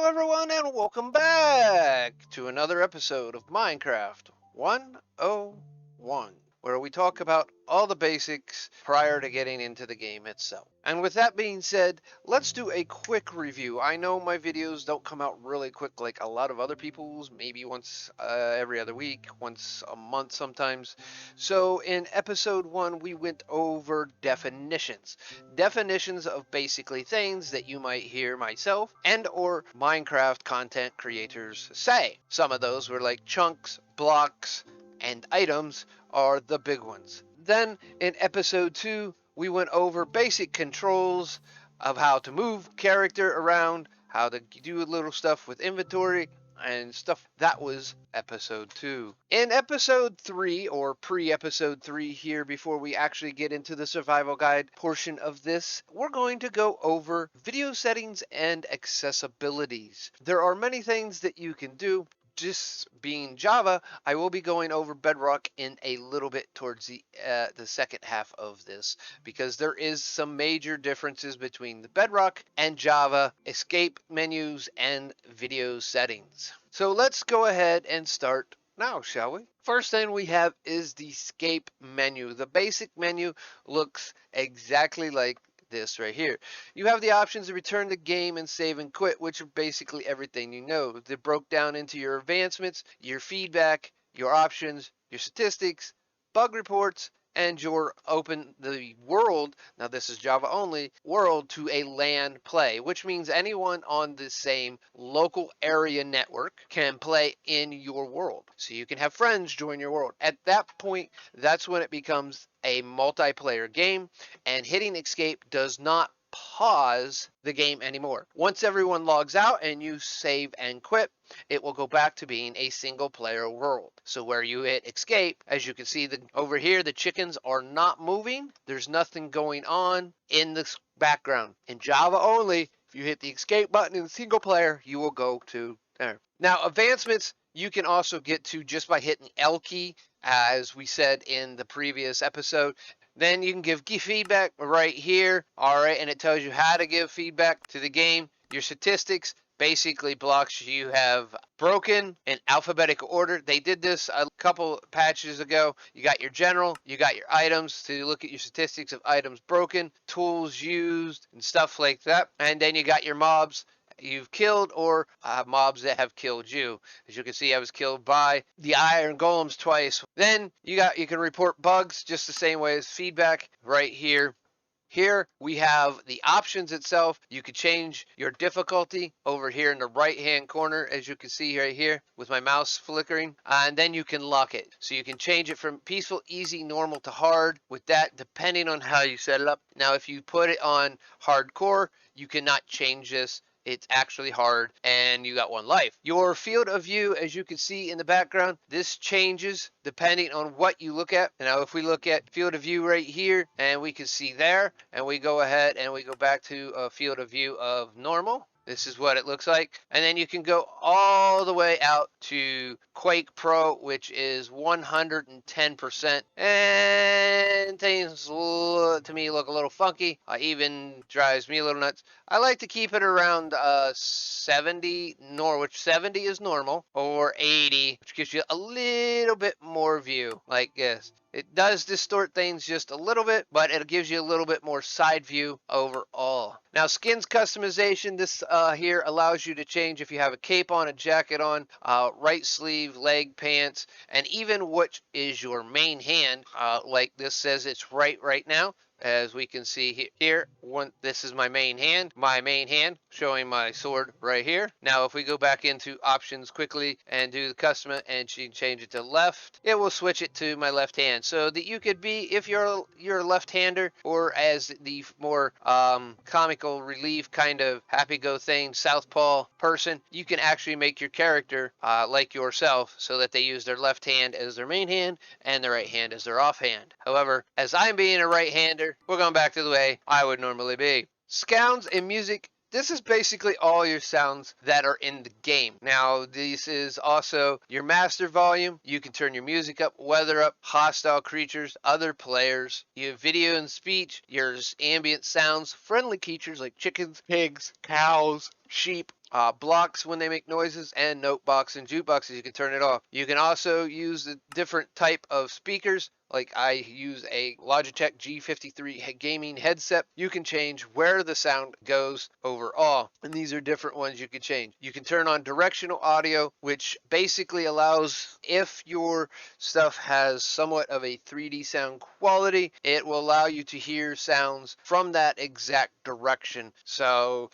everyone, and welcome back to another episode of Minecraft 101, where we talk about all the basics prior to getting into the game itself. And with that being said, let's do a quick review. I know my videos don't come out really quick like a lot of other people's, maybe once every other week, once a month sometimes. So in episode 1, we went over definitions. Definitions of basically things that you might hear myself and or Minecraft content creators say. Some of those were like chunks, blocks, and items are the big ones. Then in episode 2, we went over basic controls of how to move character around, how to do little stuff with inventory and stuff. That was episode 2. In episode 3, or pre-episode 3 here, before we actually get into the survival guide portion of this, we're going to go over video settings and accessibilities. There are many things that you can do. Just being Java, I will be going over Bedrock in a little bit towards the second half of this, because there is some major differences between the Bedrock and Java escape menus and video settings. So let's go ahead and start now, shall we? First thing we have is the escape menu. The basic menu looks exactly like this right here. You have the options to return the game and save and quit, which are basically everything you know. They're broke down into your advancements, your feedback, your options, your statistics, bug reports, and your open the world, now this is Java only, world to a LAN play, which means anyone on the same local area network can play in your world. So you can have friends join your world. At that point, that's when it becomes a multiplayer game, and hitting escape does not pause the game anymore. Once everyone logs out and you save and quit, it will go back to being a single player world. So where you hit escape, as you can see over here, the chickens are not moving. There's nothing going on in the background. In Java only, if you hit the escape button in single player, you will go to there. Now, advancements you can also get to just by hitting L key, as we said in the previous episode. Then you can give feedback right here. All right, and it tells you how to give feedback to the game. Your statistics, basically blocks you have broken in alphabetical order. They did this a couple patches ago. You got your general, you got your items to look at your statistics of items broken, tools used, and stuff like that. And then you got your mobs you've killed or mobs that have killed you. As you can see, I was killed by the iron golems twice. Then you can report bugs just the same way as feedback right here. Here we have the options itself. You could change your difficulty over here in the right hand corner, as you can see right here with my mouse flickering, and then you can lock it. So you can change it from peaceful, easy, normal to hard with that, depending on how you set it up. Now if you put it on hardcore, you cannot change this. It's actually hard, and you got one life. Your field of view, as you can see in the background, this changes depending on what you look at. Now, if we look at field of view right here, and we can see there, and we go ahead and we go back to a field of view of normal. This is what it looks like. And then you can go all the way out to Quake Pro, which is 110%. And things to me look a little funky. Even drives me a little nuts. I like to keep it around 70, which 70 is normal, or 80, which gives you a little bit more view, like this. It does distort things just a little bit, but it gives you a little bit more side view overall. Now, skins customization, this here allows you to change if you have a cape on, a jacket on, right sleeve, leg, pants, and even which is your main hand, like this says it's right now. As we can see here, this is my main hand showing my sword right here. Now if we go back into options quickly and do the custom and change it to left, it will switch it to my left hand, so that you could be, if you're a left-hander, or as the more comical relief kind of happy-go-thing southpaw person, you can actually make your character like yourself, so that they use their left hand as their main hand and the right hand as their offhand. However, as I'm being a right-hander, we're going back to the way I would normally be. Sounds and music this is basically all your sounds that are in the game. Now, this is also your master volume. You can turn your music up, weather up, hostile creatures, other players. You have video and speech, your ambient sounds, friendly creatures like chickens, pigs, cows, sheep, blocks when they make noises, and notebox and jukeboxes. You can turn it off. You can also use a different type of speakers. Like I use a Logitech G53 gaming headset. You can change where the sound goes overall. And these are different ones you can change. You can turn on directional audio, which basically allows, if your stuff has somewhat of a 3D sound quality, it will allow you to hear sounds from that exact direction. So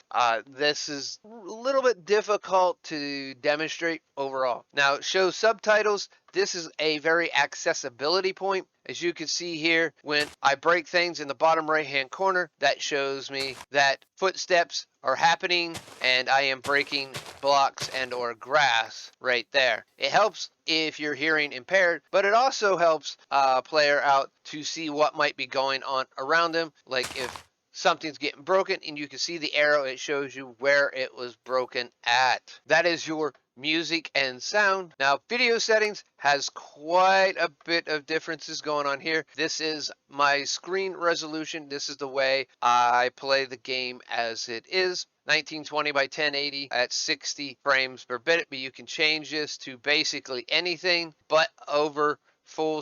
this is a little bit difficult to demonstrate overall. Now, it shows subtitles. This is a very accessibility point. As you can see here, when I break things in the bottom right hand corner, that shows me that footsteps are happening and I am breaking blocks and or grass right there. It helps if you're hearing impaired, but it also helps a player out to see what might be going on around them. Like if something's getting broken and you can see the arrow, it shows you where it was broken at. That is your music and sound. Now, video settings has quite a bit of differences going on here. This is my screen resolution. This is the way I play the game as it is. 1920 by 1080 at 60 frames per bit, but you can change this to basically anything but over full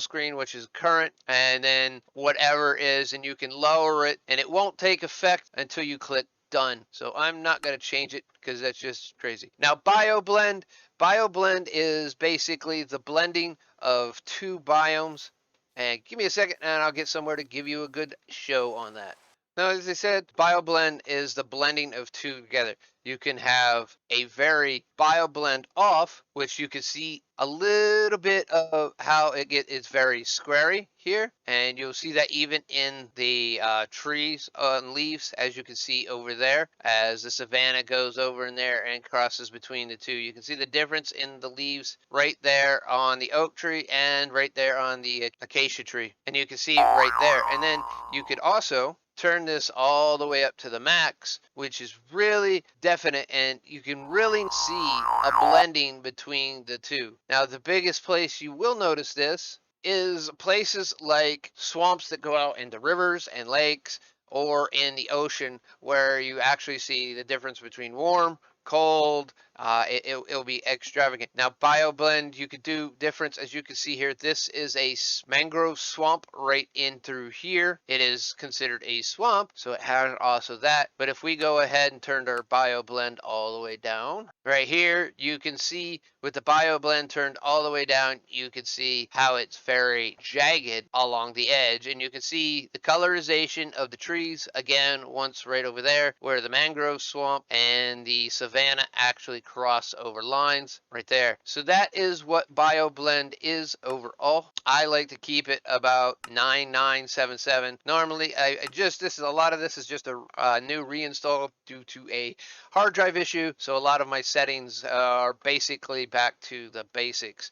screen, which is current, and then whatever is, and you can lower it and it won't take effect until you click done. So I'm not going to change it because that's just crazy. Now, BioBlend. BioBlend is basically the blending of two biomes. And give me a second and I'll get somewhere to give you a good show on that. Now, as I said, BioBlend is the blending of two together. You can have a very BioBlend off, which you can see a little bit of how it's very squarey here. And you'll see that even in the trees and leaves, as you can see over there, as the savanna goes over in there and crosses between the two. You can see the difference in the leaves right there on the oak tree and right there on the acacia tree. And you can see it right there. And then you could also turn this all the way up to the max, which is really definite, and you can really see a blending between the two. Now, the biggest place you will notice this is places like swamps that go out into rivers and lakes, or in the ocean, where you actually see the difference between warm, cold. It'll be extravagant. Now, BioBlend, you could do difference. As you can see here, this is a mangrove swamp right in through here. It is considered a swamp, so it has also that. But if we go ahead and turn our BioBlend all the way down, right here, you can see with the BioBlend turned all the way down, you can see how it's very jagged along the edge, and you can see the colorization of the trees again once right over there where the mangrove swamp and the savanna actually cross over lines right there. So that is what BioBlend is overall. I like to keep it about 9977. Normally, a lot of this is just a new reinstall due to a hard drive issue. So a lot of my settings are basically back to the basics.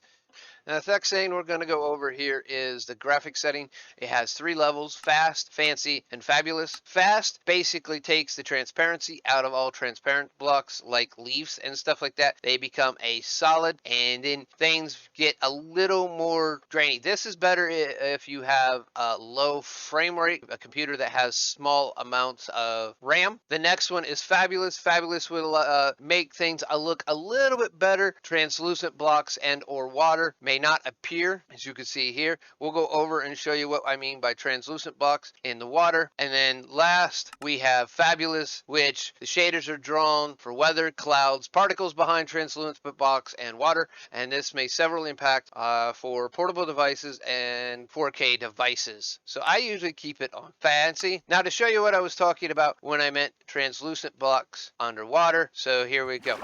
Now, the next thing we're going to go over here is the graphic setting. It has 3 levels: fast, fancy, and fabulous. Fast basically takes the transparency out of all transparent blocks like leaves and stuff like that. They become a solid, and then things get a little more grainy. This is better if you have a low frame rate, a computer that has small amounts of RAM. The next one is fabulous. Fabulous will make things look a little bit better. Translucent blocks and or water may not appear, as you can see here. We'll go over and show you what I mean by translucent blocks in the water. And then last, we have fabulous, which the shaders are drawn for weather, clouds, particles behind translucent blocks, and water. And this may severely impact for portable devices and 4K devices. So I usually keep it on fancy. Now, to show you what I was talking about when I meant translucent blocks underwater, so here we go.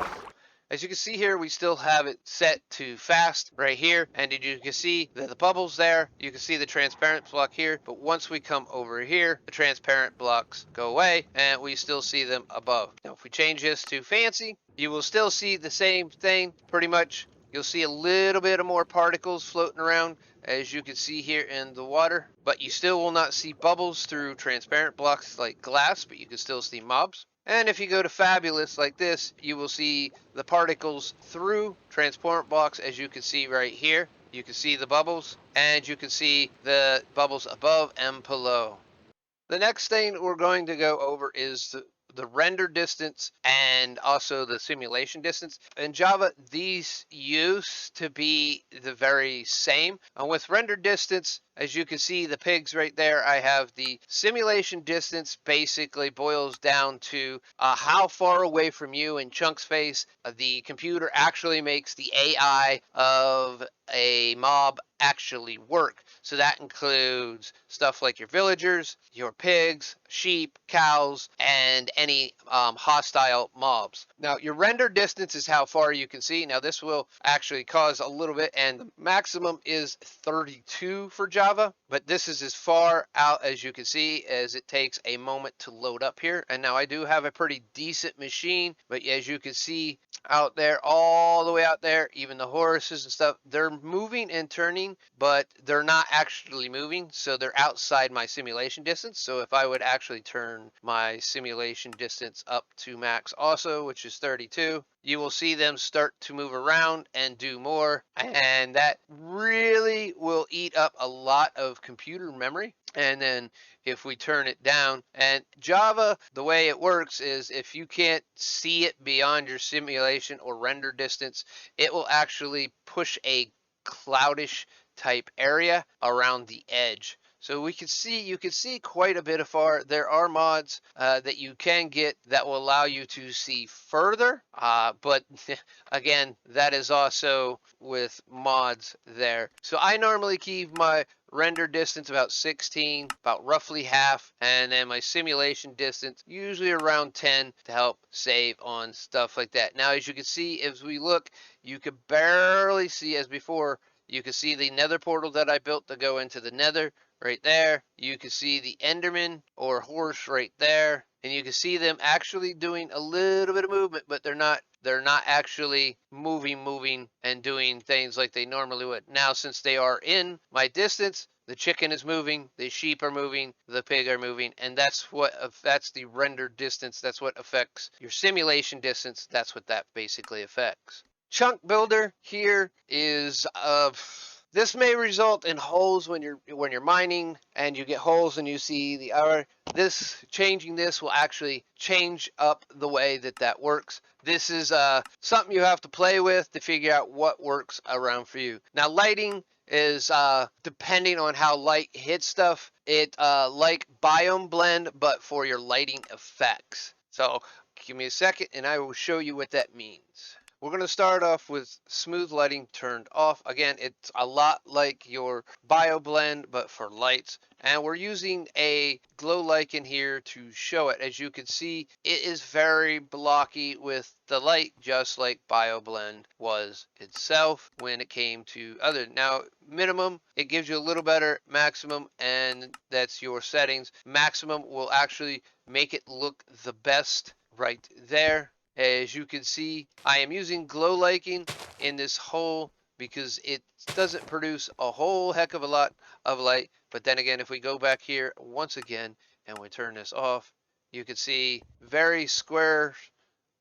As you can see here, we still have it set to fast right here, and you can see that the bubbles there. You can see the transparent block here, but once we come over here, the transparent blocks go away, and we still see them above. Now, if we change this to fancy, you will still see the same thing, pretty much. You'll see a little bit of more particles floating around, as you can see here in the water, but you still will not see bubbles through transparent blocks like glass, but you can still see mobs. And if you go to Fabulous like this, you will see the particles through Transparent Box, as you can see right here. You can see the bubbles, and you can see the bubbles above and below. The next thing we're going to go over is the render distance and also the simulation distance. In Java, these used to be the very same. With render distance, as you can see the pigs right there, I have the simulation distance basically boils down to how far away from you in chunk space the computer actually makes the AI of a mob actually work. So that includes stuff like your villagers, your pigs, sheep, cows, and any hostile mobs. Now, your render distance is how far you can see. Now, this will actually cause a little bit, and the maximum is 32 for Java, but this is as far out as you can see, as it takes a moment to load up here. And now I do have a pretty decent machine, but as you can see out there, all the way out there, even the horses and stuff, they're moving and turning, but they're not actually moving, so they're outside my simulation distance. So if I would actually turn my simulation distance up to max also, which is 32, you will see them start to move around and do more, and that really will eat up a lot of computer memory. And then if we turn it down, and Java, the way it works is if you can't see it beyond your simulation or render distance, it will actually push a cloudish type area around the edge. So you can see quite a bit of far. There are mods that you can get that will allow you to see further, but again, that is also with mods there. So I normally keep my render distance about 16, about roughly half, and then my simulation distance usually around 10 to help save on stuff like that. Now, as you can see, as we look, you can barely see, as before, you can see the nether portal that I built to go into the nether right there. You can see the Enderman or horse right there, and you can see them actually doing a little bit of movement, but they're not actually moving and doing things like they normally would. Now, since they are in my distance, the chicken is moving, the sheep are moving, the pig are moving, and that's the render distance. That's what affects your simulation distance. That's what that basically affects. Chunk builder here is this may result in holes when you're mining and you get holes and you see the error. Changing this will actually change up the way that works. This is something you have to play with to figure out what works around for you. Now, lighting is depending on how light hits stuff. It like biome blend, but for your lighting effects. So give me a second and I will show you what that means. We're going to start off with smooth lighting turned off. Again, it's a lot like your BioBlend, but for lights. And we're using a glow lichen here to show it. As you can see, it is very blocky with the light, just like BioBlend was itself when it came to other. Now, minimum, it gives you a little better. Maximum, and that's your settings. Maximum will actually make it look the best right there. As you can see, I am using glow liking in this hole because it doesn't produce a whole heck of a lot of light. But then again, if we go back here once again and we turn this off, you can see very square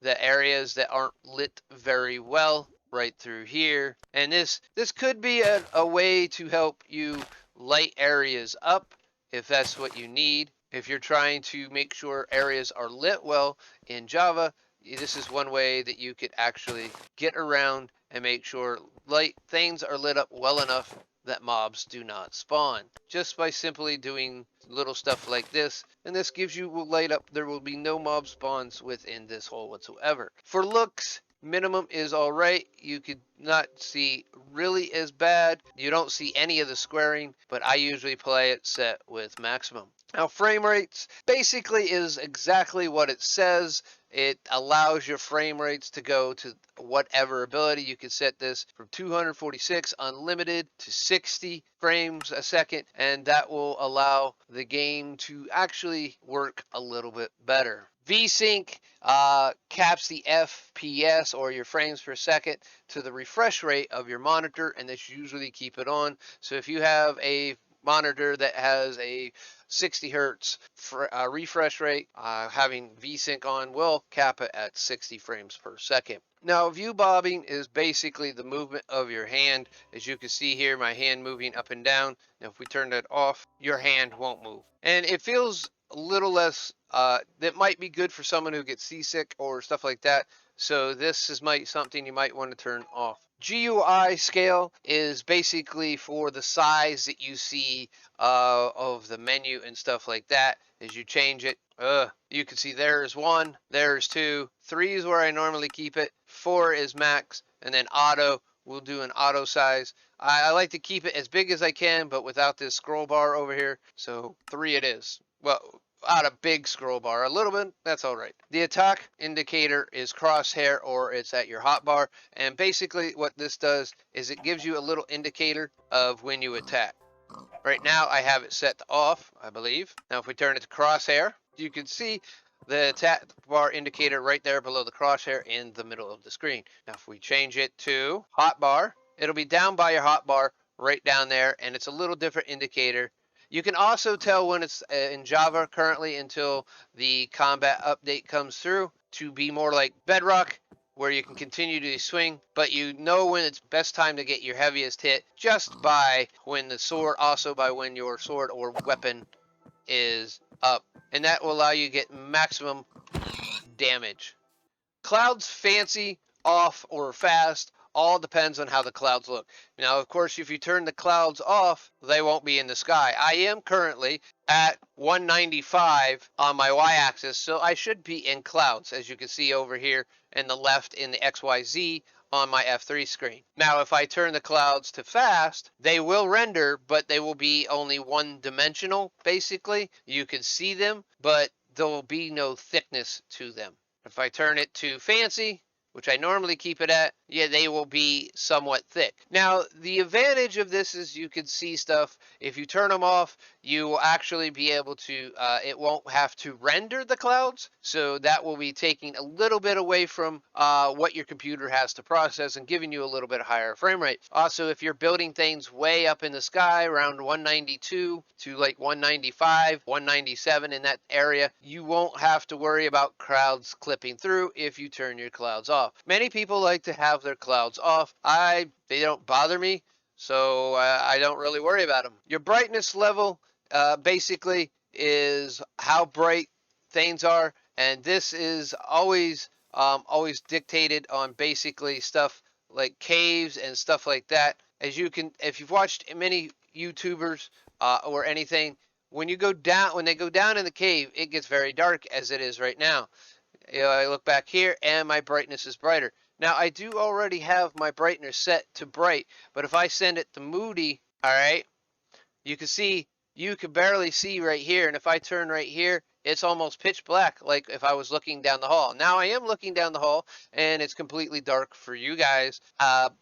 the areas that aren't lit very well right through here. And this could be a way to help you light areas up if that's what you need. If you're trying to make sure areas are lit well in Java, this is one way that you could actually get around and make sure things are lit up well enough that mobs do not spawn, just by simply doing little stuff like this. And this gives you light up. There will be no mob spawns within this hole whatsoever. For looks, minimum is all right. You could not see really as bad. You don't see any of the squaring, but I usually play it set with maximum. Now, frame rates basically is exactly what it says. It allows your frame rates to go to whatever ability. You can set this from 246 unlimited to 60 frames a second, and that will allow the game to actually work a little bit better. VSync caps the FPS, or your frames per second, to the refresh rate of your monitor, and this usually keep it on. So if you have a monitor that has a 60 hertz refresh rate. Having VSync on will cap it at 60 frames per second. Now, view bobbing is basically the movement of your hand. As you can see here, my hand moving up and down. Now, if we turn that off, your hand won't move. And it feels a little less, that might be good for someone who gets seasick or stuff like that. So this is something you might want to turn off. GUI scale is basically for the size that you see of the menu and stuff like that. As you change it, you can see there's 1, there's 2, 3 is where I normally keep it, 4 is max, and then auto, we'll do an auto size. I like to keep it as big as I can, but without this scroll bar over here, so 3 it is. Well, out a big scroll bar a little bit, that's all right. The attack indicator is crosshair, or it's at your hotbar, and basically what this does is it gives you a little indicator of when you attack. Right now I have it set to off, I believe. Now if we turn it to crosshair, you can see the attack bar indicator right there below the crosshair in the middle of the screen. Now if we change it to hotbar, it'll be down by your hotbar right down there, and it's a little different indicator. You can also tell when it's in Java currently until the combat update comes through to be more like Bedrock, where you can continue to swing, but you know when it's best time to get your heaviest hit just by when the sword, also by when your sword or weapon is up. And that will allow you to get maximum damage. Clouds fancy, off, or fast all depends on how the clouds look. Now, of course, if you turn the clouds off, they won't be in the sky. I am currently at 195 on my y-axis, so I should be in clouds, as you can see over here in the left in the XYZ on my F3 screen. Now, if I turn the clouds to fast, they will render, but they will be only one-dimensional, basically. You can see them, but there will be no thickness to them. If I turn it to fancy, which I normally keep it at, yeah, they will be somewhat thick. Now, the advantage of this is you can see stuff. If you turn them off, you will actually be able to, it won't have to render the clouds. So that will be taking a little bit away from what your computer has to process and giving you a little bit higher frame rate. Also, if you're building things way up in the sky around 192 to like 195, 197 in that area, you won't have to worry about clouds clipping through if you turn your clouds off. Many people like to have their clouds off. They don't bother me, so I don't really worry about them. Your brightness level basically is how bright things are, and this is always dictated on basically stuff like caves and stuff like that. As you can, if you've watched many YouTubers or anything, when they go down in the cave, it gets very dark as it is right now. I look back here and my brightness is brighter. Now I do already have my brightness set to bright, but if I send it to moody, all right, you can barely see right here. And if I turn right here, it's almost pitch black, like if I was looking down the hall. Now I am looking down the hall and it's completely dark for you guys.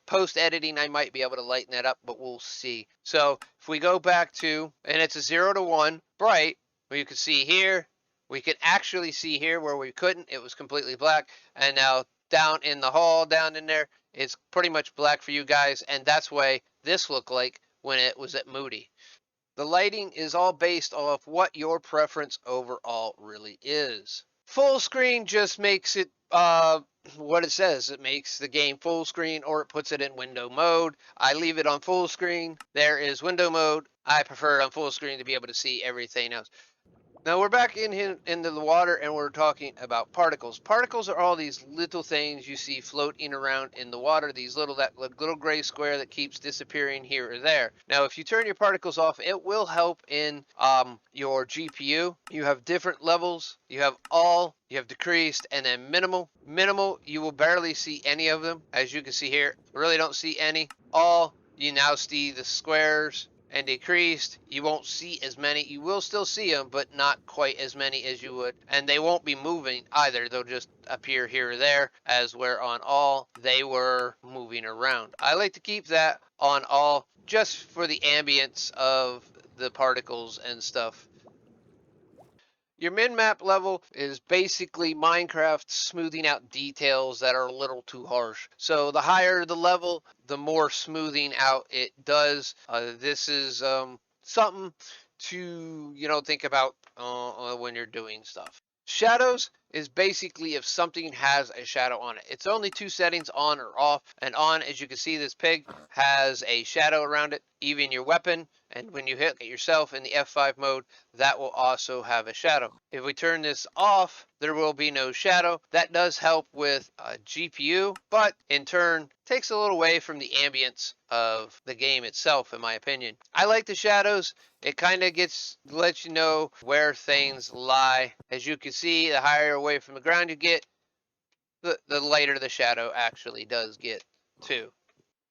Post editing, I might be able to lighten that up, but we'll see. So if we go back to, and it's a 0 to 1 bright, well, you can see here, we can actually see here where we couldn't, it was completely black. And now down in the hall, down in there, it's pretty much black for you guys. And that's why this looked like when it was at moody. The lighting is all based off what your preference overall really is. Full screen just makes it what it says. It makes the game full screen, or it puts it in window mode. I leave it on full screen. There is window mode. I prefer it on full screen to be able to see everything else. Now we're back into the water, and we're talking about particles. Particles are all these little things you see floating around in the water, that little gray square that keeps disappearing here or there. Now if you turn your particles off, it will help in your GPU. You have different levels. You have all, you have decreased, and then minimal. Minimal, you will barely see any of them. As you can see here, really don't see any. All, you now see the squares. And decreased, you won't see as many. You will still see them, but not quite as many as you would. And they won't be moving either. They'll just appear here or there, as where on all, they were moving around. I like to keep that on all just for the ambience of the particles and stuff. Your min-map level is basically Minecraft smoothing out details that are a little too harsh. So the higher the level, the more smoothing out it does. This is something to, think about when you're doing stuff. Shadows is basically if something has a shadow on it. It's only two settings, on or off. And on, as you can see, this pig has a shadow around it, even your weapon. And when you hit yourself in the F5 mode, that will also have a shadow. If we turn this off, there will be no shadow. That does help with GPU, but in turn takes a little away from the ambience of the game itself, in my opinion. I like the shadows. It kind of lets you know where things lie. As you can see, the higher away from the ground you get, the lighter the shadow actually does get too.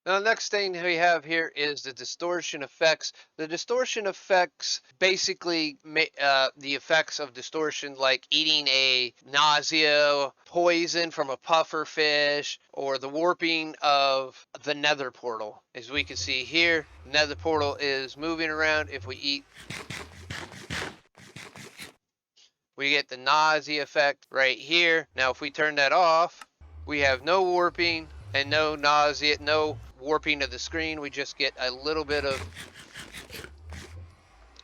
Now, the next thing we have here is the distortion effects. The distortion effects basically the effects of distortion, like eating a nausea poison from a puffer fish, or the warping of the nether portal. As we can see here, nether portal is moving around. If we eat, we get the nausea effect right here. Now, if we turn that off, we have no warping and no nausea, no warping of the screen. We just get a little bit of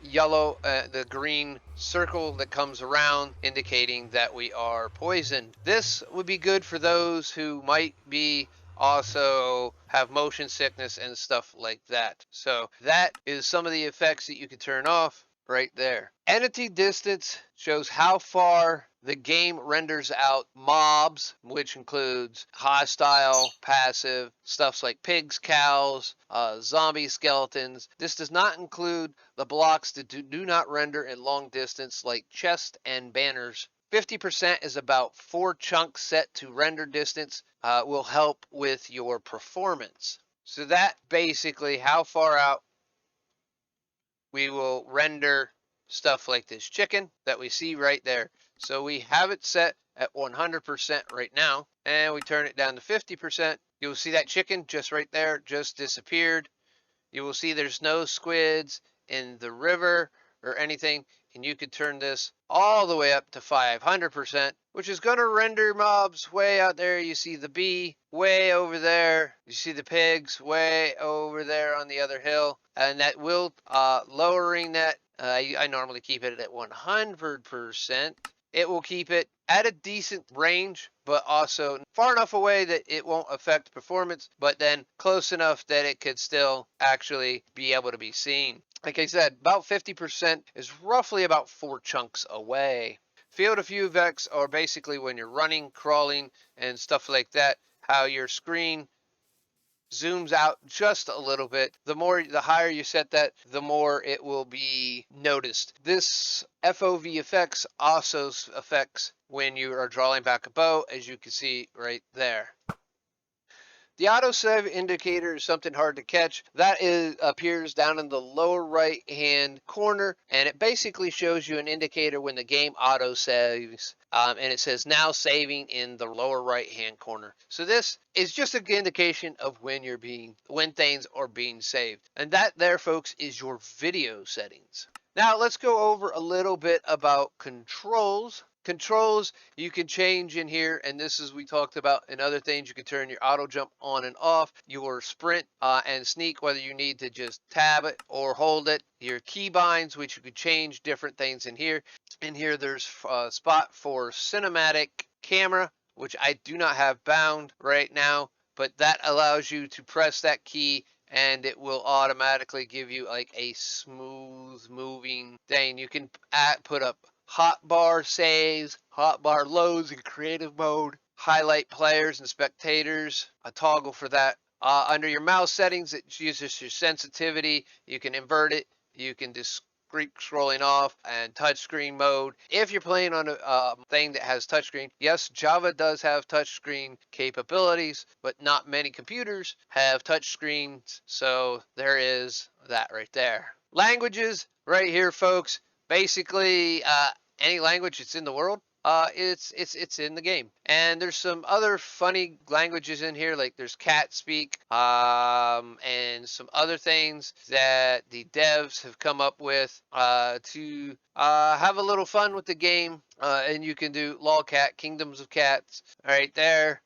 yellow, the green circle that comes around indicating that we are poisoned. This would be good for those who might be also have motion sickness and stuff like that. So that is some of the effects that you can turn off right there. Entity distance shows how far the game renders out mobs, which includes hostile, passive, stuff like pigs, cows, zombie skeletons. This does not include the blocks that do not render in long distance, like chests and banners. 50% is about 4 chunks set to render distance, will help with your performance. So that basically how far out we will render stuff like this chicken that we see right there. So we have it set at 100% right now, and we turn it down to 50%. You'll see that chicken just right there just disappeared. You will see there's no squids in the river or anything, and you could turn this all the way up to 500%, which is going to render mobs way out there. You see the bee way over there. You see the pigs way over there on the other hill, and that will lowering that. I normally keep it at 100%. It will keep it at a decent range, but also far enough away that it won't affect performance, but then close enough that it could still actually be able to be seen. Like I said, about 50% is roughly about 4 chunks away. Field of view effects are basically when you're running, crawling, and stuff like that, how your screen zooms out just a little bit. The higher you set that, the more it will be noticed. This FOV effects also affects when you are drawing back a bow, as you can see right there. The autosave indicator is something hard to catch. That appears down in the lower right hand corner, and it basically shows you an indicator when the game autosaves, and it says now saving in the lower right hand corner. So this is just an indication of when things are being saved. And that there, folks, is your video settings. Now let's go over a little bit about controls. Controls you can change in here, and this is we talked about in other things. You can turn your auto jump on and off, your sprint and sneak, whether you need to just tab it or hold it, your key binds, which you could change different things in here. In here there's a spot for cinematic camera, which I do not have bound right now, but that allows you to press that key and it will automatically give you like a smooth moving thing. You can put up hotbar saves, hotbar loads in creative mode, highlight players and spectators, a toggle for that. Under your mouse settings, it uses your sensitivity. You can invert it. You can discrete scrolling off and touchscreen mode. If you're playing on a thing that has touchscreen, yes, Java does have touchscreen capabilities, but not many computers have touchscreens. So there is that right there. Languages right here, folks. Basically, any language that's in the world, it's in the game. And there's some other funny languages in here, like there's cat speak, and some other things that the devs have come up with to have a little fun with the game. And you can do lolcat, kingdoms of cats, right there.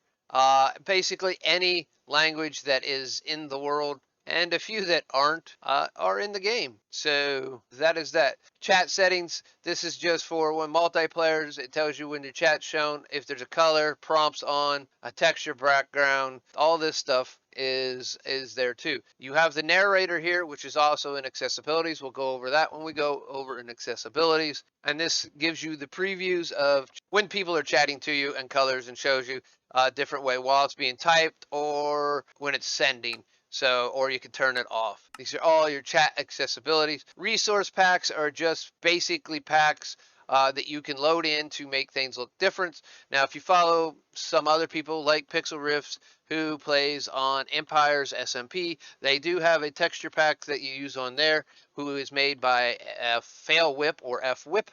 Basically any language that is in the world and a few that aren't are in the game. So that is that. Chat settings, this is just for when multiplayers. It tells you when your chat's shown, if there's a color, prompts on, a texture background, all this stuff is there too. You have the narrator here, which is also in accessibilities. We'll go over that when we go over in accessibilities. And this gives you the previews of when people are chatting to you and colors, and shows you a different way while it's being typed or when it's sending. So, or you can turn it off. These are all your chat accessibilities. Resource packs are just basically packs that you can load in to make things look different. Now, if you follow some other people like Pixel Riffs, who plays on Empire's SMP, they do have a texture pack that you use on there, who is made by Fail Whip or F Whip,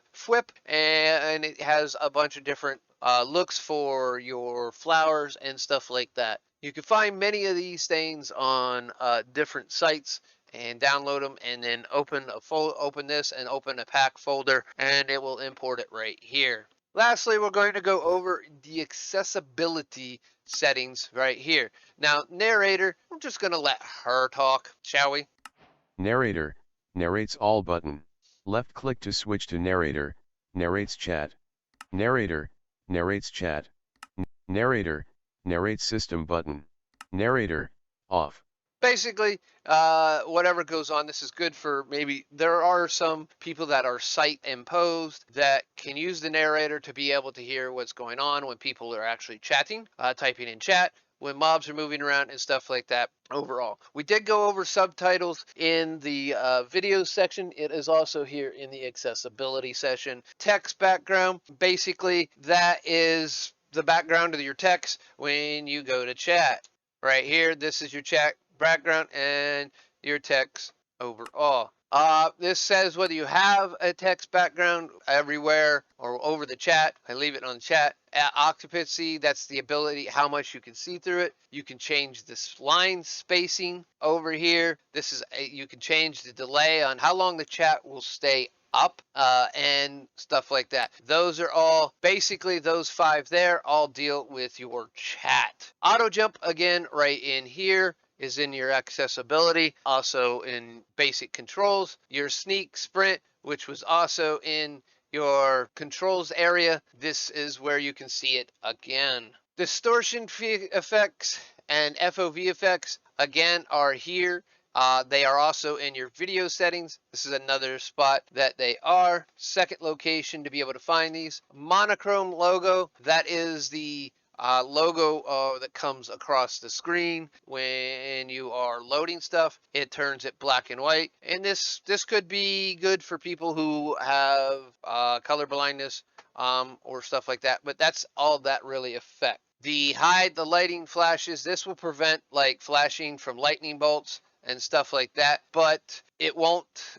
and it has a bunch of different looks for your flowers and stuff like that. You can find many of these things on different sites and download them, and then open this and open a pack folder, and it will import it right here. Lastly, we're going to go over the accessibility settings right here. Now, narrator, I'm just going to let her talk, shall we? Narrator, narrates all button. Left click to switch to narrator, narrates chat. Narrator, narrates chat. Narrator, narrates system button. Narrator, off. Basically, whatever goes on, this is good for maybe there are some people that are site imposed that can use the narrator to be able to hear what's going on when people are actually chatting, typing in chat, when mobs are moving around and stuff like that. Overall, we did go over subtitles in the video section. It is also here in the accessibility section. Text background, basically that is the background of your text when you go to chat. Right here, this is your chat background and your text overall. This says whether you have a text background everywhere or over the chat. I leave it on the chat. Occupancy, that's the ability, how much you can see through it. You can change this line spacing over here. This is you can change the delay on how long the chat will stay up and stuff like that. Those are all basically those 5 there all deal with your chat. Auto jump again right in here is in your accessibility, also in basic controls. Your sneak sprint, which was also in your controls area, this is where you can see it again. Distortion effects and FOV effects again are here. They are also in your video settings. This is another spot that they are. Second location to be able to find these. Monochrome logo, that is the logo that comes across the screen when you are loading stuff. It turns it black and white, and this could be good for people who have color blindness or stuff like that, but that's all that really affects. The hide the lighting flashes, this will prevent like flashing from lightning bolts and stuff like that, but it won't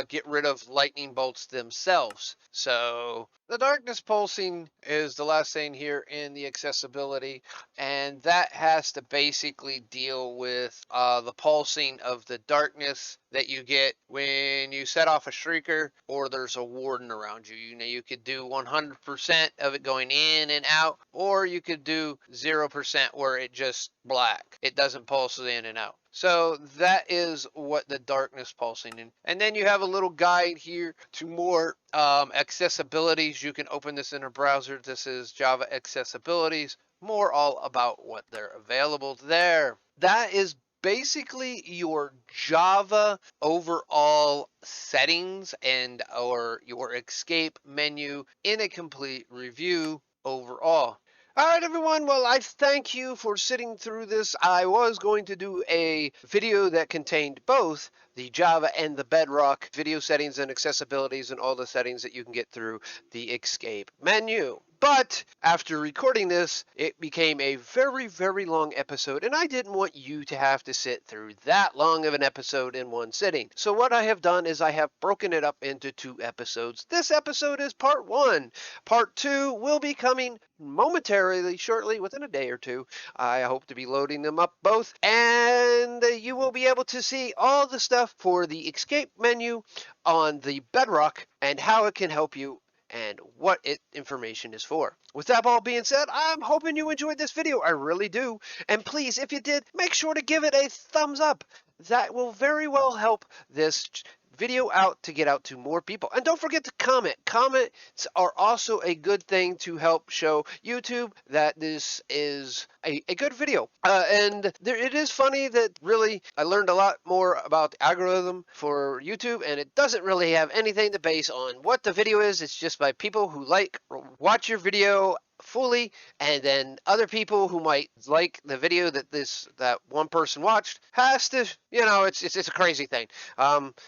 get rid of lightning bolts themselves. So the darkness pulsing is the last thing here in the accessibility, and that has to basically deal with the pulsing of the darkness that you get when you set off a shrieker or there's a warden around you. You know, you could do 100% of it going in and out, or you could do 0% where it just black. It doesn't pulse in and out. So that is what the darkness pulsing in. And then you have a little guide here to more accessibilities. You can open this in a browser. This is Java accessibilities. More all about what they're available there. That is basically your Java overall settings and or your escape menu in a complete review overall. All right, everyone. Well, I thank you for sitting through this. I was going to do a video that contained both the Java and the Bedrock video settings and accessibilities and all the settings that you can get through the escape menu. But after recording this, it became a very, very long episode, and I didn't want you to have to sit through that long of an episode in one sitting. So what I have done is I have broken it up into 2 episodes. This episode is part 1. Part 2 will be coming momentarily, shortly, within a day or 2. I hope to be loading them up both, and you will be able to see all the stuff for the escape menu on the Bedrock and how it can help you and what information is for. With that all being said, I'm hoping you enjoyed this video. I really do. And please, if you did, make sure to give it a thumbs up. That will very well help this video out to get out to more people. And don't forget to comment. Comments are also a good thing to help show YouTube that this is a good video. And it is funny that really I learned a lot more about the algorithm for YouTube, and it doesn't really have anything to base on what the video is. It's just by people who like or watch your video fully, and then other people who might like the video that one person watched has to, it's a crazy thing.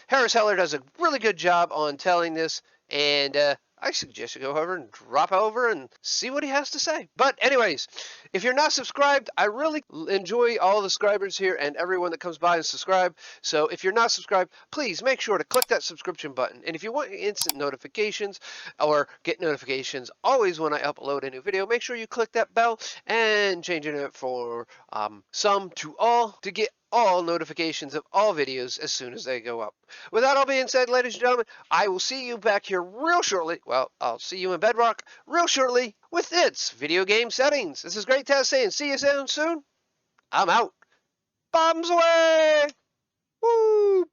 Harris Heller does a really good job on telling this, and I suggest you go over and drop over and see what he has to say. But anyways, if you're not subscribed, I really enjoy all the subscribers here and everyone that comes by and subscribe. So if you're not subscribed, please make sure to click that subscription button. And if you want instant notifications or get notifications always when I upload a new video, make sure you click that bell and changing it for some to all to get all notifications of all videos as soon as they go up. With that all being said, ladies and gentlemen, I will see you back here real shortly. Well, I'll see you in Bedrock real shortly with its video game settings. This is Great Taz saying see you soon. I'm out. Bombs away! Woo!